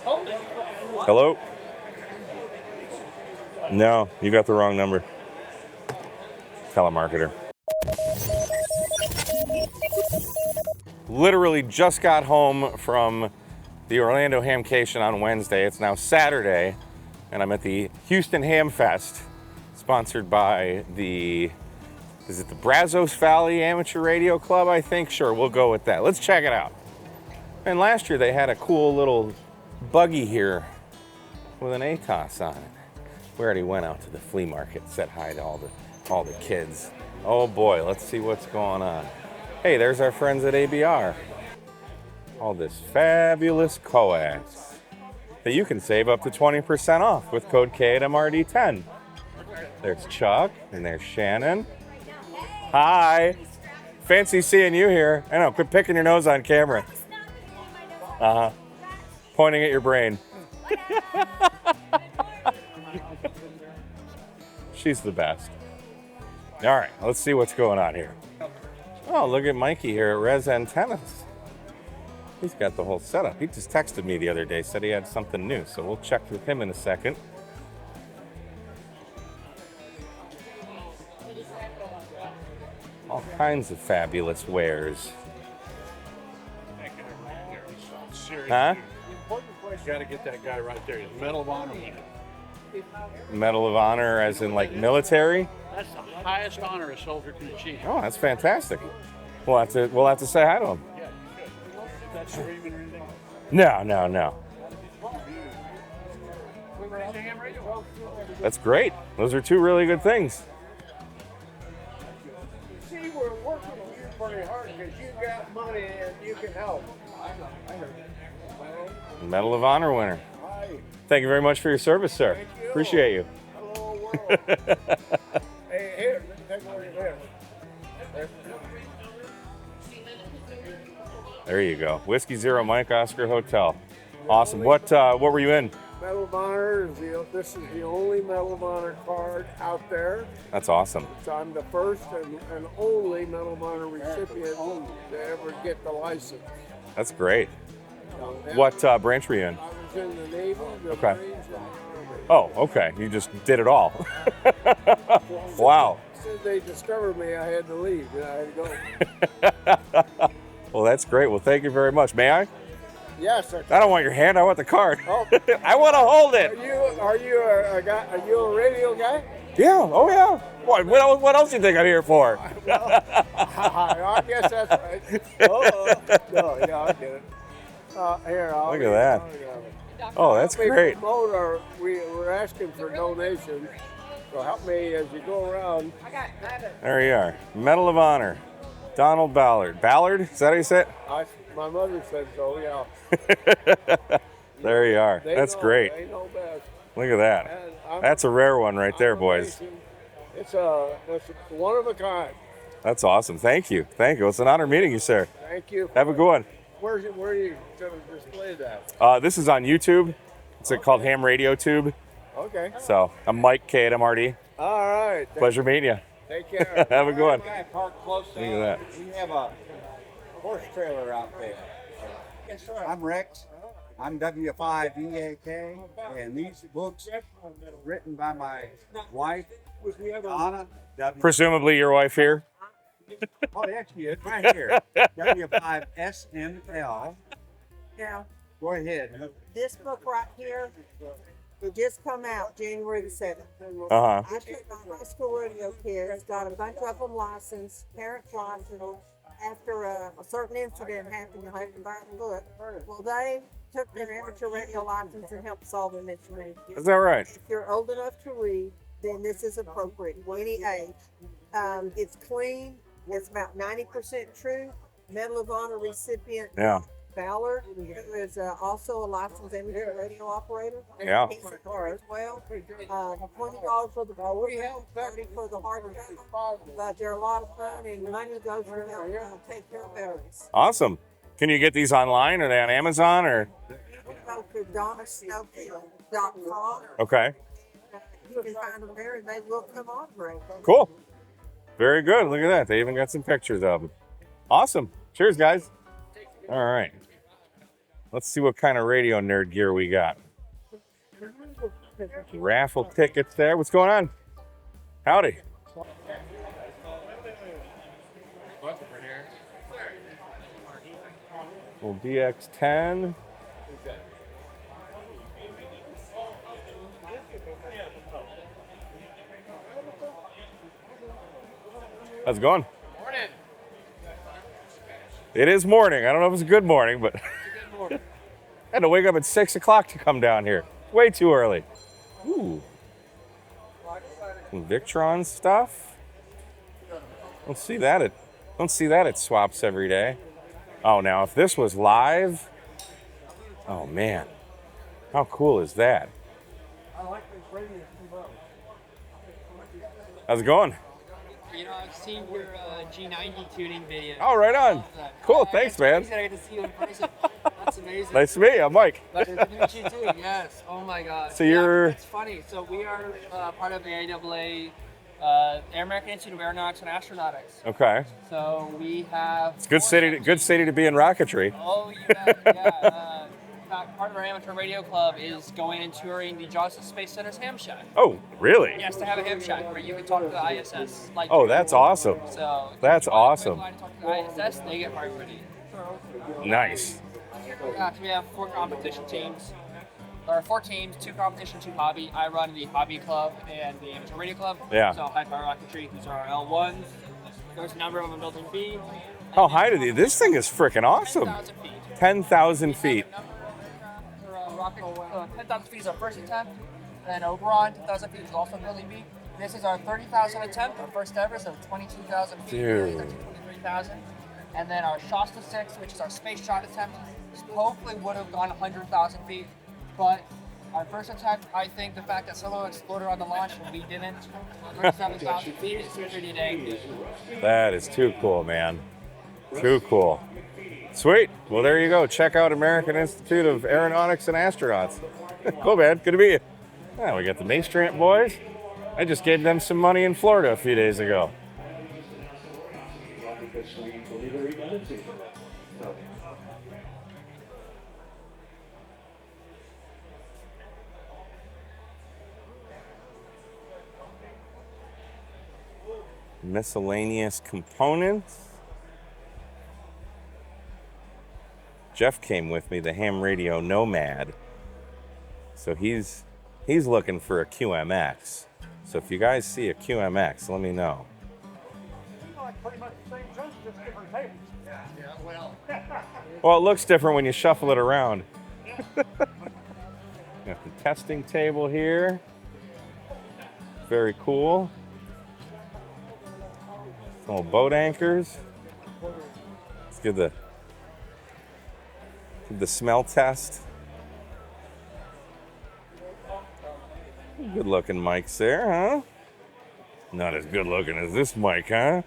Hello? No, you got the wrong number. Telemarketer. Literally just got home from the Orlando Hamcation on Wednesday. It's now Saturday, and I'm at the Houston HamFest, sponsored by is it the Brazos Valley Amateur Radio Club, I think? Sure, we'll go with that. Let's check it out. And last year they had a cool little buggy here with an ATOS on it. We already went out to the flea market, said hi to all the kids. Oh boy, let's see what's going on. Hey, there's our friends at ABR. All this fabulous coax that you can save up to 20% off with code K8MRD10. There's Chuck and there's Shannon. Hi. Fancy seeing you here. I know, quit picking your nose on camera. Uh-huh. Pointing at your brain. She's the best. All right, let's see what's going on here. Oh, look at Mikey here at Res Antennas. He's got the whole setup. He just texted me the other day, said he had something new, so we'll check with him in a second. All kinds of fabulous wares. Huh? You got to get that guy right there. He's Medal of Honor winner. Medal of Honor as in like military? That's the highest honor a soldier can achieve. Oh, that's fantastic. We'll have to say hi to him. Yeah, you should. Is that streaming or anything? No. That's great. Those are two really good things. See, we're working on you pretty hard because you got money and you can help. Medal of Honor winner. Hi. Thank you very much for your service, sir. Thank you. Appreciate you. Hello, world. Hey, here, take one of there. There you go. Whiskey Zero Mike Oscar Hotel. Awesome. What were you in? Medal of Honor this is the only Medal of Honor card out there. That's awesome. So I'm the first and only Medal of Honor recipient to ever get the license. That's great. So, What branch were you in? I was in the Navy, the Okay. Marines, and the Army. Oh, okay. You just did it all. Wow. Since they discovered me, I had to leave. And I had to go. Well, that's great. Well, thank you very much. May I? Yes, sir. I don't want your hand. I want the card. Oh. I want to hold Are it. you a guy? Are you a radio guy? Yeah. Oh, yeah. What else do you think I'm here for? I guess that's right. No, yeah, I get it. Here, Look at that. Oh, that's great. We're asking for donations, so help me as you go around. There you are. Medal of Honor. Donald Ballard. Ballard? Is that how you say it? My mother said so, yeah. There you are. That's great. They know best. Look at that. That's a rare one right there, boys. It's one of a kind. That's awesome. Thank you. It's an honor meeting you, sir. Thank you. Have a good one. Where are you going to display that? This is on YouTube. It's called Ham Radio Tube. Okay. So I'm Mike K8MRD. All right. Pleasure meeting you. Take care. Have a good one. Park close Look at that. We have a horse trailer out there. I'm Rex. I'm W5EAK, and these books written by my wife, Donna. Presumably your wife here. Oh, actually, it's right here. W5SNL. Now, Go ahead. this book right here will just come out January the 7th. Uh-huh. I took my high school rodeo kids, got a bunch of them licensed, parents licensed. After a certain incident happened, you'll have to buy the book. Well, they took their amateur radio license and helped solve the mystery. Is that right? If you're old enough to read, then this is appropriate, any age. It's clean. It's about 90% true. Medal of Honor recipient Yeah. Ballard, who is also a licensed amateur radio operator. Yeah. He's a car as well. $20 for the board, $30 for the hard cover. But they're a lot of fun, and money goes to help take care of veterans. Awesome. Can you get these online? Are they on Amazon or? You can go to DonnaSnowfield.com. Okay. You can find them there, and they will come on, right? Cool. Very good. Look at that. They even got some pictures of them. Awesome. Cheers, guys. All right. Let's see what kind of radio nerd gear we got. Raffle tickets there. What's going on? Howdy. Little DX10. How's it going? Morning. It is morning. I don't know if it's a good morning, but I had to wake up at 6 o'clock to come down here. Way too early. Ooh. Some Victron stuff. Don't see that at Swaps every day. Oh, now if this was live, oh man, how cool is that? How's it going? You know, I've seen your G90 tuning video. Oh, right on. Cool, thanks, man. I get to see you in person. That's amazing. Nice to meet you. I'm Mike. Pleasure to meet you too. Yes. Oh my God. So you're- It's funny. So we are part of the AAA, American Institute of Aeronautics and Astronautics. Okay. So we have. It's good city to be in rocketry. Oh, you bet. Yeah. In fact, part of our amateur radio club is going and touring the Johnson Space Center's ham shack. Oh, really? Yes, to have a ham shack where you can talk to the ISS. Like Oh, that's awesome. So That's if you want awesome. to talk to the ISS, they get priority. Nice. Yeah, so we have 4 competition teams. There are 4 teams, 2 competition, 2 hobby. I run the hobby club and the amateur radio club. Yeah. So high power rocketry, these are our L1s. There's a number of them in building B. How high did this thing is freaking awesome. 10,000 feet. 10,000 feet. Rocket, 10,000 feet is our first attempt. And then Oberon, 10,000 feet is also in building B. This is our 30,000 attempt, our first ever, so 22,000 feet. Dude. 23,000. And then our Shasta 6, which is our space shot attempt, hopefully would have gone 100,000 feet. But our first attempt, I think the fact that Solo exploded on the launch and we didn't, 37,000 feet is pretty dang good. That is too cool, man. Too cool. Sweet. Well, there you go. Check out American Institute of Aeronautics and Astronauts. Cool, man. Good to meet you. Yeah, we got the Maestrant boys. I just gave them some money in Florida a few days ago. Miscellaneous components. Jeff came with me, the ham radio nomad. So he's looking for a QMX. So if you guys see a QMX, let me know. Pretty much the same thing, just different tables. Well, it looks different when you shuffle it around. Got the testing table here. Very cool. Some little boat anchors. Let's give the smell test. Good looking mics there, huh? Not as good looking as this mic, huh?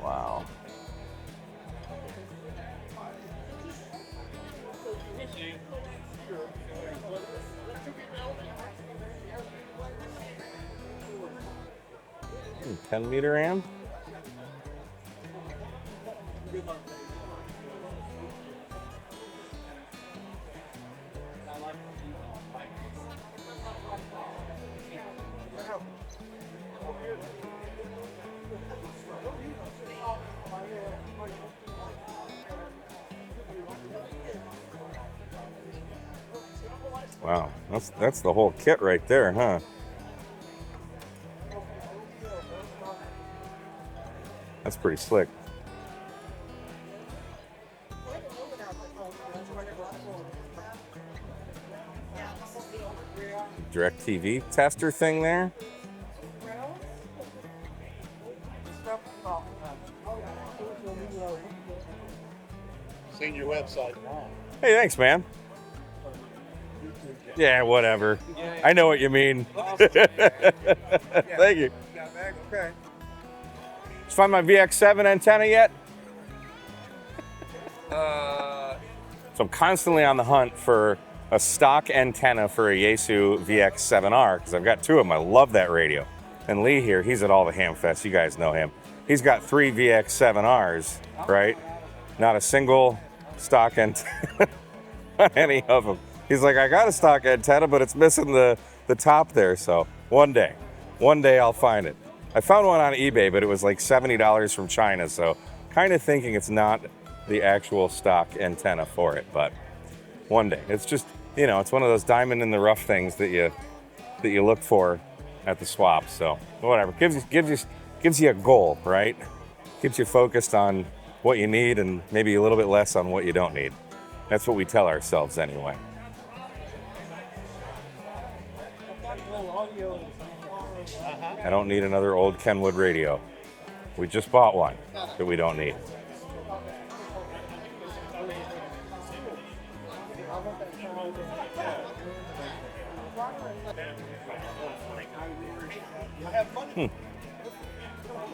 Wow. Hmm, 10 meter amp. Wow, that's the whole kit right there, huh? That's pretty slick. DirecTV tester thing there. Seen your website now. Hey, thanks, man. Yeah, whatever. I know what you mean. Thank you. Okay. Did you find my VX7 antenna yet? So I'm constantly on the hunt for a stock antenna for a Yaesu VX7R because I've got 2 of them. I love that radio. And Lee here, he's at all the HamFest. You guys know him. He's got 3 VX7Rs, right? Not a single stock antenna on any of them. He's like, I got a stock antenna, but it's missing the top there. So one day I'll find it. I found one on eBay, but it was like $70 from China. So kind of thinking it's not the actual stock antenna for it, but one day. It's just, it's one of those diamond in the rough things that you look for at the swap. So whatever, gives you a goal, right? Keeps you focused on what you need and maybe a little bit less on what you don't need. That's what we tell ourselves anyway. I don't need another old Kenwood radio. We just bought one that we don't need.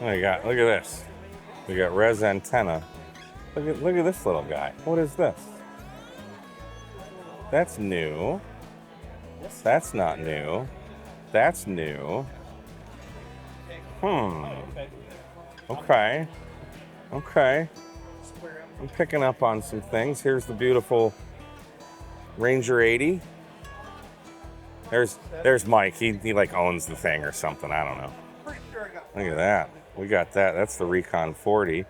What do you got? Look at this. We got res antenna. Look at this little guy. What is this? That's new. That's not new. That's new. Okay. I'm picking up on some things. Here's the beautiful Ranger 80. There's Mike. He like owns the thing or something. I don't know. Look at that. We got that. That's the Recon 40.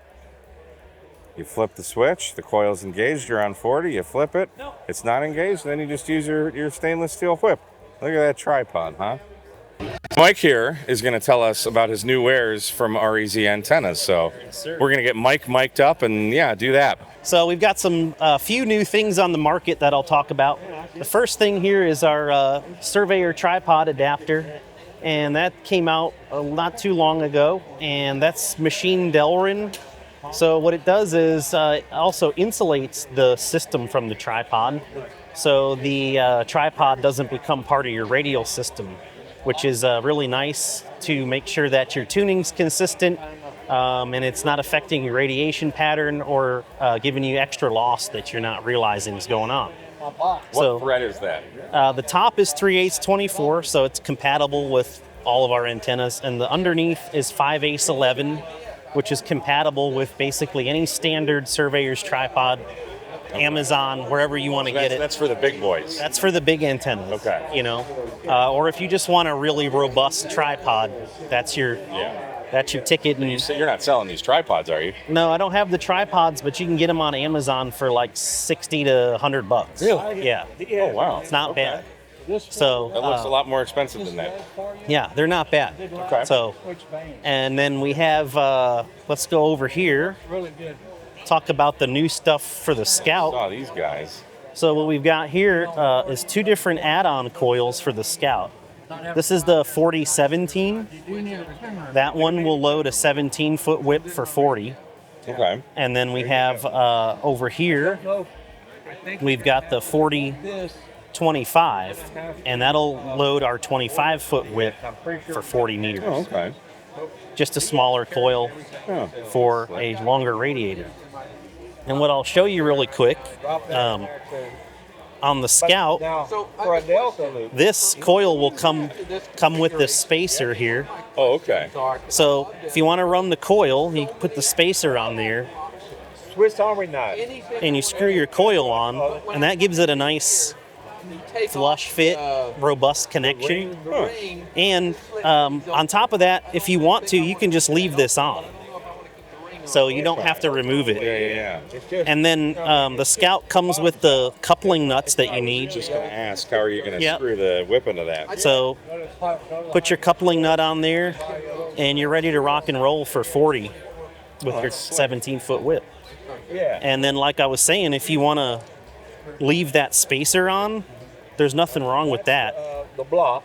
You flip the switch, the coil's engaged, you're on 40, you flip it, it's not engaged, then you just use your stainless steel whip. Look at that tripod, huh? Mike here is going to tell us about his new wares from REZ Antennas. So we're going to get Mike mic'd up and do that. So we've got some few new things on the market that I'll talk about. The first thing here is our Surveyor tripod adapter, and that came out not too long ago, and that's machined Delrin. So what it does is it also insulates the system from the tripod, so the tripod doesn't become part of your radial system, which is really nice to make sure that your tuning's consistent and it's not affecting your radiation pattern or giving you extra loss that you're not realizing is going on. What thread is that? The top is 3/8 24, so it's compatible with all of our antennas, and the underneath is 5/8 11, which is compatible with basically any standard Surveyor's tripod, Amazon, wherever you want to get it. That's for the big boys. That's for the big antennas. Okay. Or if you just want a really robust tripod, that's your ticket. And You're not selling these tripods, are you? no, I don't have the tripods, but you can get them on Amazon for like $60 to $100. Really? Yeah. Oh wow. It's not bad. So That looks a lot more expensive than that. yeah, they're not bad. Okay. So, and then we have. Let's go over here. Talk about the new stuff for the Scout. Oh, these guys. So what we've got here is two different add-on coils for the Scout. This is the 4017. That one will load a 17-foot whip for 40. Okay. And then we have over here, we've got the 4025, and that'll load our 25-foot whip for 40 meters. Oh, okay. Just a smaller coil for a longer radiator. And what I'll show you really quick, on the Scout, this coil will come with this spacer here. Oh, okay. So if you want to run the coil, you put the spacer on there, Swiss Army knife. and you screw your coil on, and that gives it a nice flush fit, robust connection. And on top of that, if you want to, you can just leave this on, so you don't have to remove it. Yeah. And then the Scout comes with the coupling nuts that you need. Just gonna ask, how are you gonna Yep. screw the whip into that? So put your coupling nut on there, and you're ready to rock and roll for 40 with your 17-foot whip. Yeah. And then, like I was saying, if you want to leave that spacer on, there's nothing wrong with that. The block,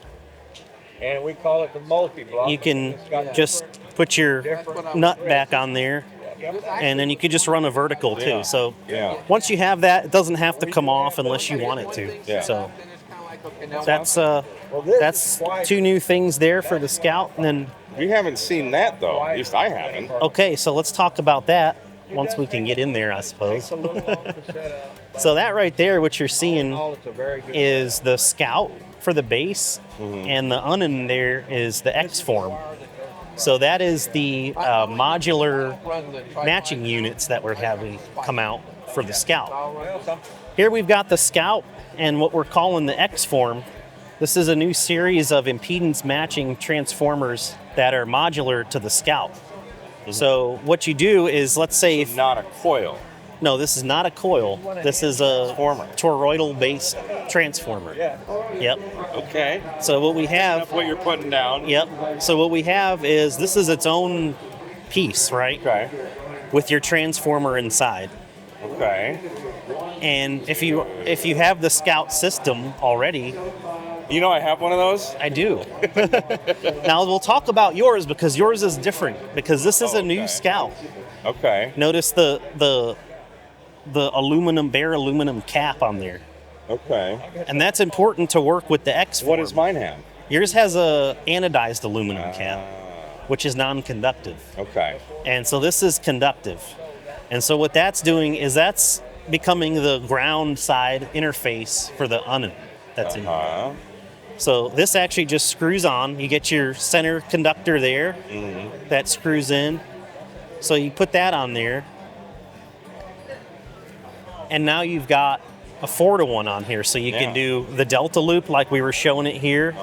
and we call it the multi-block. You can just put your nut back on there, and then you could just run a vertical too. So once you have that, it doesn't have to come off unless you want it to. Yeah. So that's two new things there for the Scout. And then We haven't seen that though. At least I haven't. okay, so let's talk about that once we can get in there, I suppose. So that right there, what you're seeing is the Scout for the base, and the unun there is the X-Form. So that is the modular matching units that we're having come out for the Scout. Here we've got the Scout and what we're calling the X-Form. This is a new series of impedance matching transformers that are modular to the Scout. So what you do is, let's say if... Not a coil. No, this is not a coil. This is a toroidal-based transformer. Yeah. Yep. Okay. So what we have... That's what you're putting down. Yep. So what we have is, this is its own piece, right? Okay. With your transformer inside. Okay. And if you have the Scout system already... You know I have one of those? I do. Now we'll talk about yours, because yours is different, because this is a new Scout. Okay. Notice the aluminum, bare aluminum cap on there. Okay. And that's important to work with the X-Form. What does mine have? Yours has a anodized aluminum cap, which is non-conductive. Okay. And so this is conductive. And so what that's doing is that's becoming the ground side interface for the unit that's in here. So this actually just screws on. You get your center conductor there. That screws in. So you put that on there. And now you've got a 4-to-1 on here. So you can do the delta loop like we were showing it here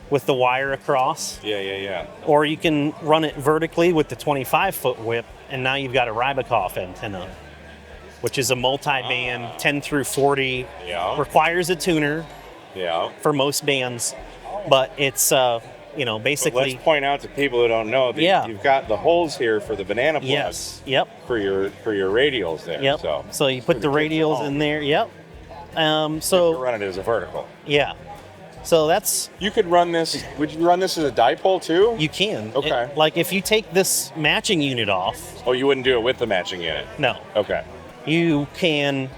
with the wire across. Yeah. Or you can run it vertically with the 25-foot whip, and now you've got a Rybakov antenna, which is a multi-band 10 through 40. Yeah. Requires a tuner for most bands, but it's basically. But let's point out to people who don't know that you've got the holes here for the banana plugs. Yes. Yep. For your radials there. Yep. So you put the radials in there. Yep. So you run it as a vertical. Yeah. So that's. You could run this. Would you run this as a dipole too? You can. Okay. Like if you take this matching unit off. Oh, you wouldn't do it with the matching unit. No. Okay. You can,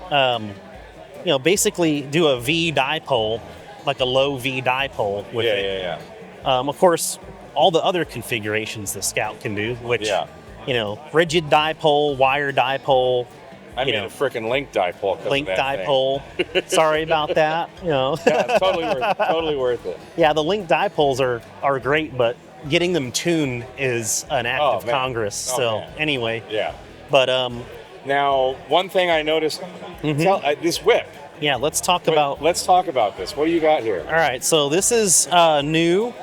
basically do a V dipole, like a low V dipole with it. Yeah. Of course, all the other configurations the Scout can do, which, rigid dipole, wire dipole. I mean, a freaking link dipole. Link dipole. Sorry about that. Yeah, it's totally worth it. Yeah, the link dipoles are great, but getting them tuned is an act of Congress. Anyway. Yeah. But now, one thing I noticed, this whip. Yeah, let's talk about this. What do you got here? All right, so this is new.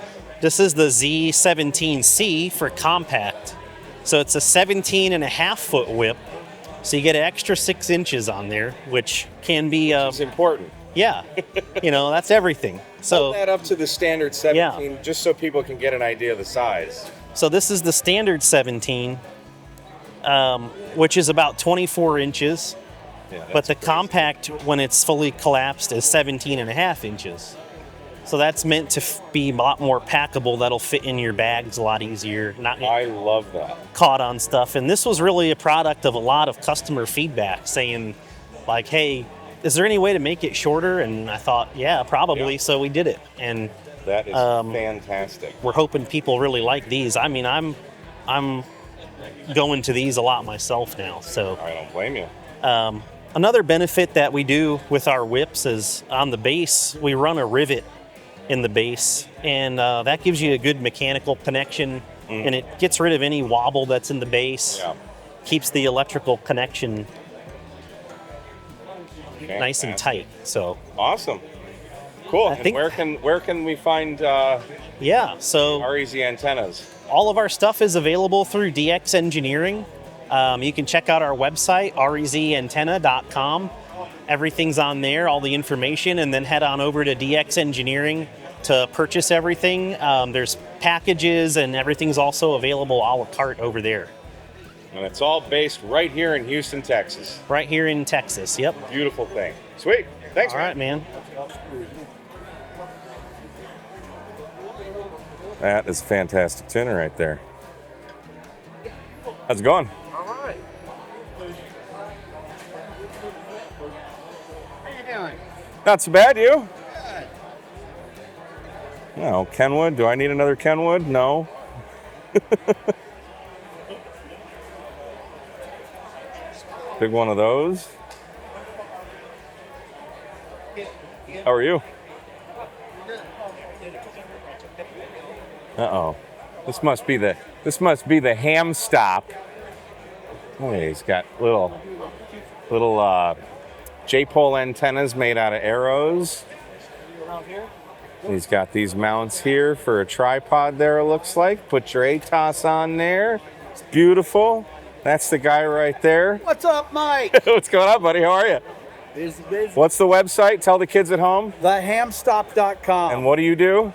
This is the Z17C for compact. So it's a 17.5-foot whip. So you get an extra 6 inches on there, which can be... It's important. Yeah, that's everything. So hold that up to the standard 17, just so people can get an idea of the size. So this is the standard 17. Which is about 24 inches, but the compact, when it's fully collapsed, is 17.5 inches. So that's meant to be a lot more packable. That'll fit in your bags a lot easier. I love that. Caught on stuff. And this was really a product of a lot of customer feedback saying, like, hey, is there any way to make it shorter? And I thought, yeah, probably. Yeah. So we did it. And that is fantastic. We're hoping people really like these. I mean, I'm going to these a lot myself now, so I don't blame you. Another benefit that we do with our whips is on the base we run a rivet in the base, and that gives you a good mechanical connection, and it gets rid of any wobble that's in the base. Keeps the electrical connection nice and tight. So awesome, cool. And where can we find REZ antennas? All of our stuff is available through DX Engineering. You can check out our website, rezentenna.com. Everything's on there, all the information, and then head on over to DX Engineering to purchase everything. There's packages, and everything's also available a la carte over there. And it's all based right here in Houston, Texas. Right here in Texas, yep. Beautiful thing. Sweet. Thanks, all right, man. That is a fantastic tuner right there. How's it going? All right. How you doing? Not so bad, you? Good. No, Kenwood. Do I need another Kenwood? No. Big one of those. How are you? Uh-oh. This must be the ham stop. Oh, he's got little Little J-pole antennas made out of arrows. He's got these mounts here for a tripod there, it looks like. Put your ATOS on there. It's beautiful. That's the guy right there. What's up, Mike? What's going on, buddy? How are you? Busy. What's the website? Tell the kids at home. TheHamStop.com. And what do you do?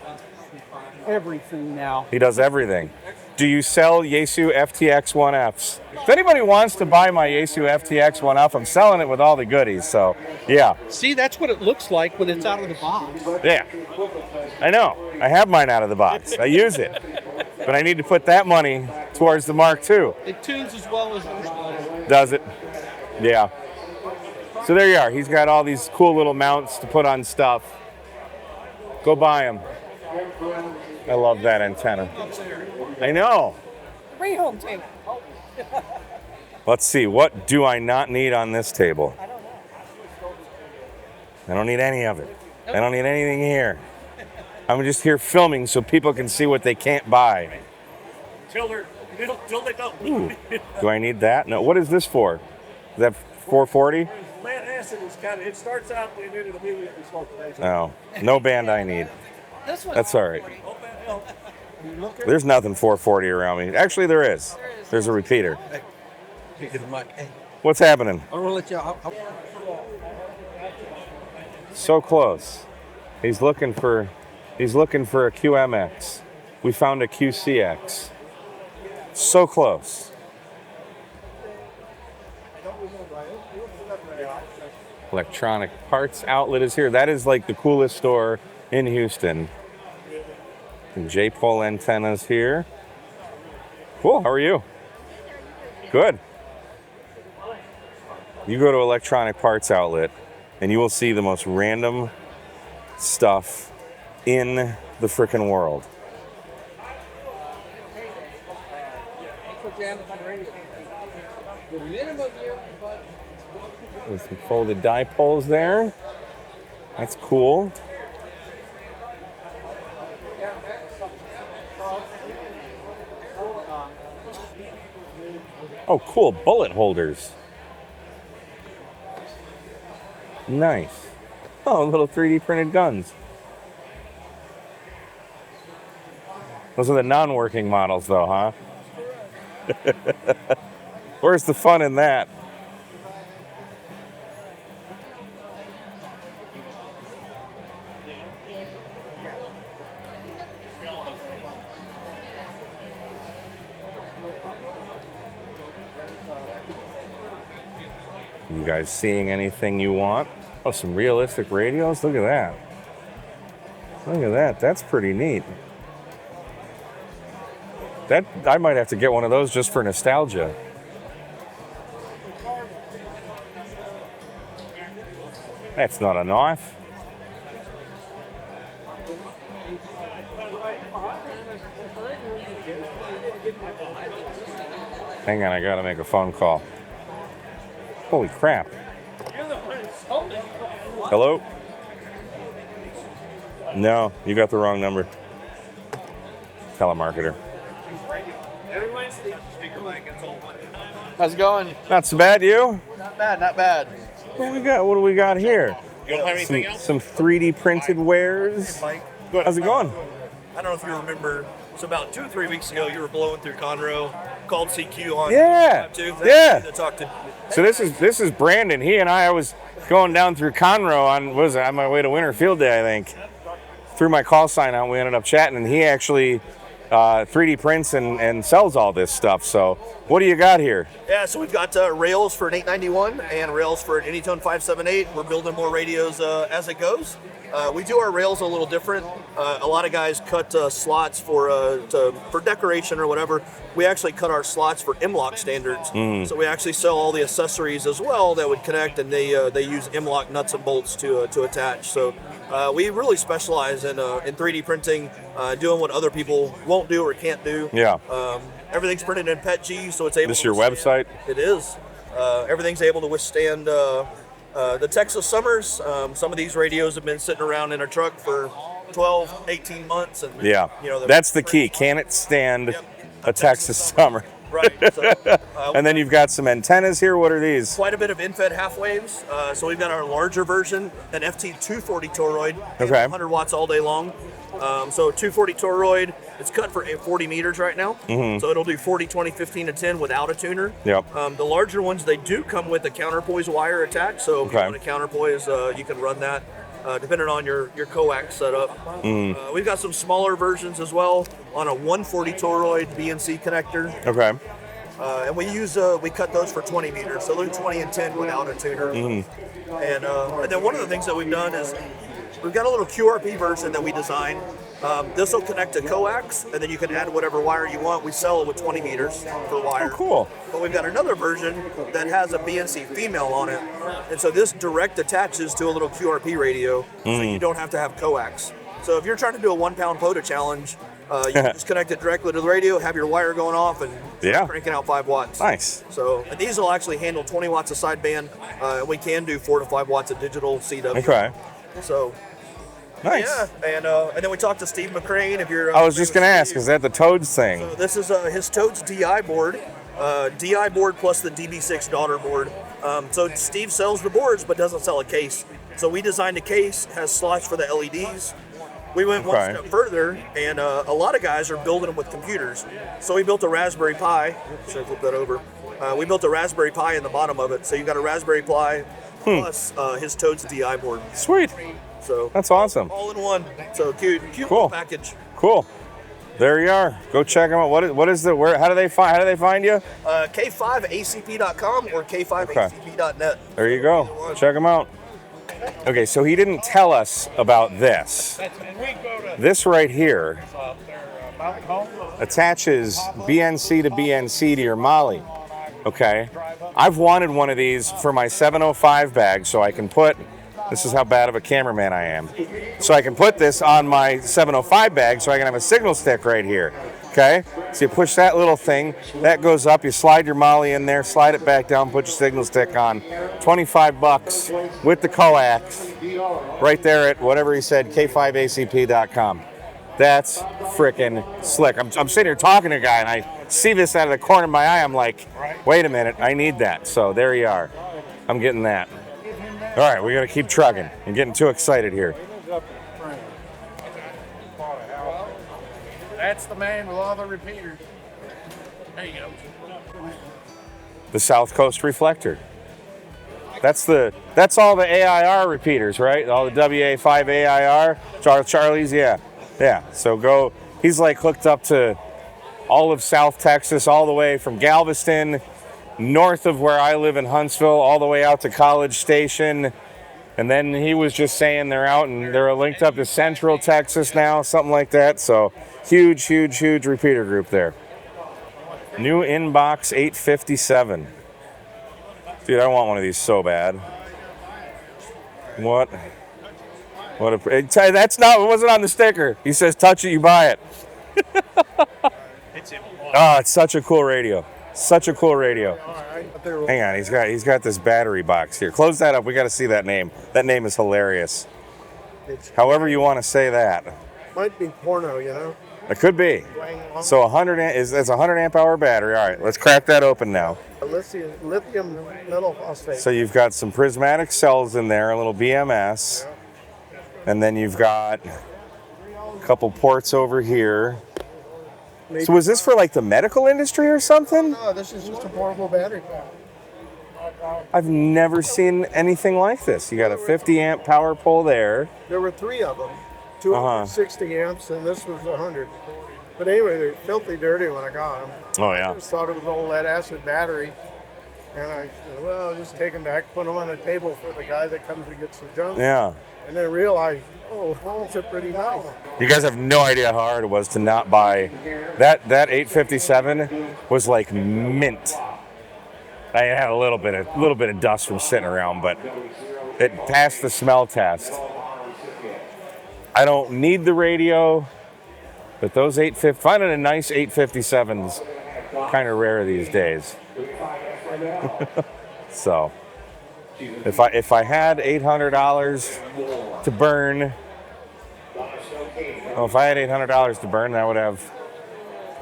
Everything now. He does everything. Do you sell Yaesu FTX 1Fs? If anybody wants to buy my Yaesu FTX 1F, I'm selling it with all the goodies. So, yeah. See, that's what it looks like when it's out of the box. Yeah. I know. I have mine out of the box. I use it. But I need to put that money towards the Mark II. It tunes as well as yours does. Does it? Yeah. So there you are. He's got all these cool little mounts to put on stuff. Go buy them. I love that antenna. I know. Bring it home table. Let's see. What do I not need on this table? I don't know. I don't need any of it. I don't need anything here. I'm just here filming so people can see what they can't buy. Till they don't. Ooh. Do I need that? No. What is this for? Is that 440? Lead acid is kind of, it starts out and then it immediately starts racing. No. No band I need. This one's That's all right. 40. Hope that helps. There's nothing 440 around me. Actually, there is. There's a repeater. What's happening? I want to let you out. So close. He's looking for a QMX. We found a QCX. So close. Electronic parts outlet is here. That is like the coolest store in Houston. And J-pole antennas here. Cool. How are you? Good. You go to electronic parts outlet and you will see the most random stuff in the frickin' world. With some folded dipoles there. That's cool. Oh, cool. Bullet holders. Nice. Oh, little 3D printed guns. Those are the non-working models, though, huh? Where's the fun in that? You guys seeing anything you want? Oh, some realistic radios? Look at that. Look at that. That's pretty neat. That I might have to get one of those just for nostalgia. That's not a knife. Hang on, I gotta make a phone call. Holy crap. Hello? No, you got the wrong number. Telemarketer. How's it going? Not so bad, you? Not bad, not bad. What do we got here? You don't have anything else? Some 3D printed wares. Mike? How's it going? I don't know if you remember, so about 2 or 3 weeks ago, you were blowing through Conroe, called CQ on Yeah. to talk to. So this is Brandon. He and I was going down through Conroe on my way to Winter Field Day, I think. Threw my call sign out, we ended up chatting, and he actually 3D prints and sells all this stuff. So what do you got here? Yeah, so we've got rails for an 891 and rails for an Anytone 578. We're building more radios as it goes. We do our rails a little different. A lot of guys cut slots for decoration or whatever. We actually cut our slots for M-LOK standards. So we actually sell all the accessories as well that would connect, and they use M-LOK nuts and bolts to attach. So we really specialize in 3D printing, doing what other people won't do or can't do. Yeah. Everything's printed in PETG, so it's able. This to your withstand- website? It is. Everything's able to withstand the Texas summers. Some of these radios have been sitting around in a truck for 12, 18 months. And Yeah. you know, That's the key. Can it stand a Texas summer? Right. So, And then you've got some antennas here. What are these? quite a bit of in-fed half waves. So we've got our larger version, an FT240 toroid, Okay. 100 watts all day long. So 240 toroid, it's cut for 40 meters right now. So it'll do 40, 20, 15, and 10 without a tuner. Yep. The larger ones, they do come with a counterpoise wire attached. So if you want a counterpoise, you can run that. Depending on your coax setup. We've got some smaller versions as well on a 140 toroid BNC connector. Okay. And we cut those for 20 meters, so they're 20 and 10 without a tuner. And then one of the things that we've done is we've got a little QRP version that we designed. This will connect to coax, and then you can add whatever wire you want. We sell it with 20 meters per wire. Oh, cool. But we've got another version that has a BNC female on it. And so this direct attaches to a little QRP radio, so you don't have to have coax. So if you're trying to do a 1 pound POTA challenge, you can just connect it directly to the radio, have your wire going off, and start cranking out 5 watts. Nice. So, and these will actually handle 20 watts of sideband, and we can do 4 to 5 watts of digital CW. Okay. So, nice. yeah, and then we talked to Steve McCrane. If you're, I was just gonna ask, is that the Toads thing? So this is his Toads DI board, DI board plus the DB6 daughter board. So Steve sells the boards, but doesn't sell a case. So we designed a case, has slots for the LEDs. We went one step further, and a lot of guys are building them with computers. So we built a Raspberry Pi. Should I flip that over? We built a Raspberry Pi in the bottom of it. So you've got a Raspberry Pi plus his Toads DI board. Sweet. So that's awesome. All in one. So cute cool package. Cool. There you are. Go check them out. What is the where? How do they find you? K5acp.com or K5acp.net. There you go. Check them out. Okay, so he didn't tell us about this. This right here attaches BNC to BNC to your Molly. Okay. I've wanted one of these for my 705 bag so I can put, this is how bad of a cameraman I am, so I can put this on my 705 bag so I can have a signal stick right here. Okay, so you push that little thing, that goes up, you slide your Molly in there, slide it back down, put your signal stick on. $25 with the coax right there at whatever he said, K5acp.com. That's freaking slick. I'm sitting here talking to a guy and I see this out of the corner of my eye. I'm like, wait a minute, I need that. So there you are. I'm getting that. All right, we got to keep trucking. I'm getting too excited here. That's the man with all the repeaters. There you go. The South Coast Reflector. That's all the AIR repeaters, right? All the WA5 AIR, Charlie's, yeah. So go. He's like hooked up to all of South Texas, all the way from Galveston, north of where I live in Huntsville, all the way out to College Station. And then he was just saying they're linked up to Central Texas now, something like that. So huge repeater group there. New inbox 857. Dude, I want one of these so bad. What it wasn't on the sticker. He says, touch it, you buy it. It's such a cool radio. Such a cool radio. Hang on, he's got this battery box here. Close that up. We got to see that name. That name is hilarious. However you want to say that. Might be porno, you know. It could be. So 100 that's a 100 amp hour battery. All right, let's crack that open now. Lithium metal phosphate. So you've got some prismatic cells in there, a little BMS, and then you've got a couple ports over here. So was this for like the medical industry or something? No, this is just a portable battery pack. I've never seen anything like this. You got a 50 amp power pole there. There were 3 of them. 260 amps, and this was 100. But anyway, they're filthy dirty when I got them. Oh, yeah. I just thought it was an old lead acid battery. And I said, well, just take them back, put them on the table for the guy that comes and gets the junk. Yeah. And then realized, it's a pretty nice. You guys have no idea how hard it was to not buy. That 857 was like mint. I had a little bit of dust from sitting around, but it passed the smell test. I don't need the radio, but those finding a nice 857 is kind of rare these days. So, if I had $800 to burn, I would have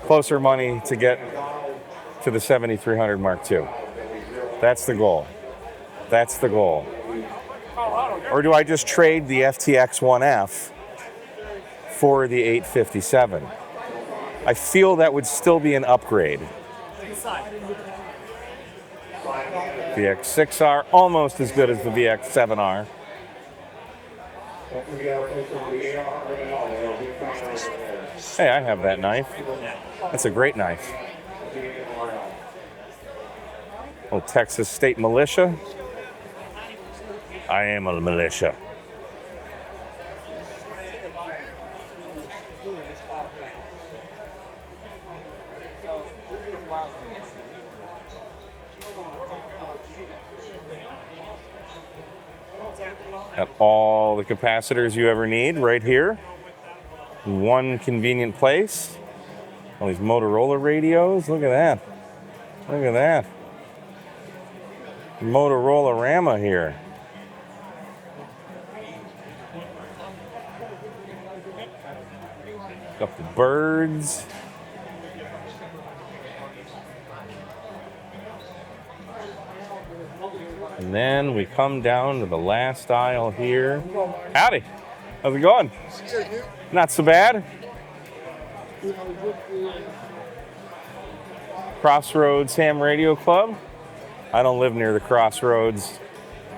closer money to get to the 7300 Mark II. That's the goal. That's the goal. Or do I just trade the FTX 1F for the 857? I feel that would still be an upgrade. The X6R, almost as good as the VX7R. Hey, I have that knife. That's a great knife. Oh, Texas State Militia. I am a militia. Got all the capacitors you ever need right here. One convenient place. All these Motorola radios. Look at that. Look at that. Motorola-rama here. Got the birds. And then we come down to the last aisle here. Howdy. How's it going? Not so bad. Crossroads Ham Radio Club. I don't live near the Crossroads.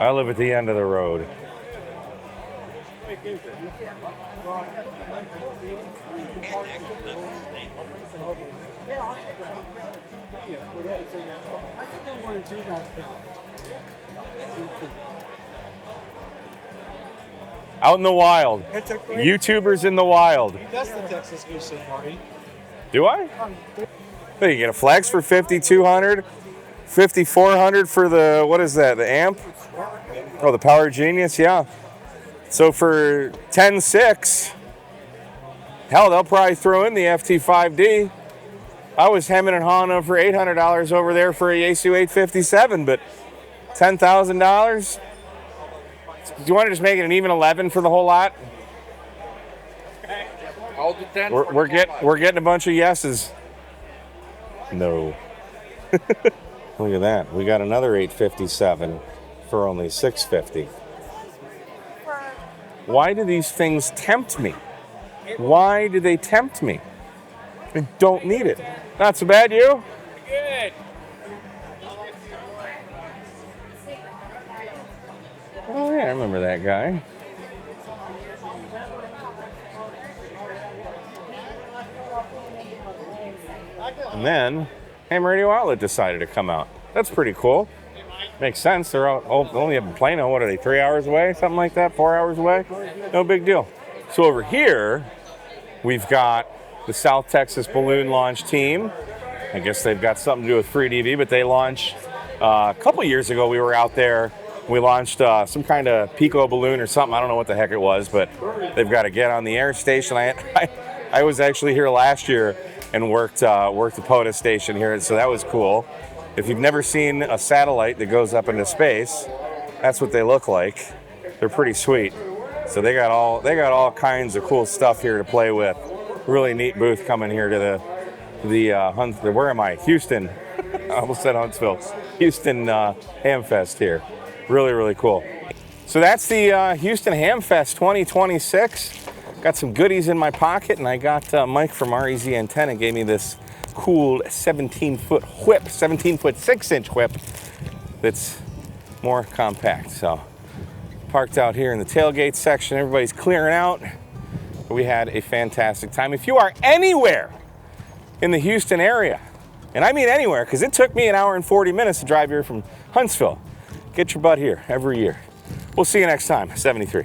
I live at the end of the road. Out in the wild. YouTubers in the wild. That's the Texas Goose Party. Do I? Hey, you get a flex for 5,200, 5,400 for the, what is that, the amp? Oh, the Power Genius, yeah. So for 10.6, hell, they'll probably throw in the FT5D. I was hemming and hawing for $800 over there for a Yaesu 857, but $10,000? Do you want to just make it an even 11 for the whole lot? I'll do 10. We're getting a bunch of yeses. No. Look at that. We got another 857 for only $650. Why do these things tempt me? Why do they tempt me? I don't need it. Not so bad, you? Good. Oh yeah, I remember that guy. And then Ham Radio Outlet decided to come out. That's pretty cool. Makes sense. They're out, only up in Plano. What are they, 3 hours away? Something like that? 4 hours away? No big deal. So over here, we've got the South Texas Balloon Launch Team. I guess they've got something to do with Free TV, but they launched a couple years ago. We were out there. We launched some kind of Pico balloon or something. I don't know what the heck it was, but they've got to get on the air station. I was actually here last year and worked the POTUS station here, so that was cool. If you've never seen a satellite that goes up into space, that's what they look like. They're pretty sweet. So they got all kinds of cool stuff here to play with. Really neat booth coming here to the where am I? Houston. I almost said Huntsville. Houston HamFest here. Really, really cool. So that's the Houston HamFest 2026. Got some goodies in my pocket, and I got Mike from REZ Antenna gave me this cool 17-foot whip, 17-foot 6-inch whip that's more compact. So parked out here in the tailgate section. Everybody's clearing out. We had a fantastic time. If you are anywhere in the Houston area, and I mean anywhere, because it took me an hour and 40 minutes to drive here from Huntsville, get your butt here every year. We'll see you next time, 73.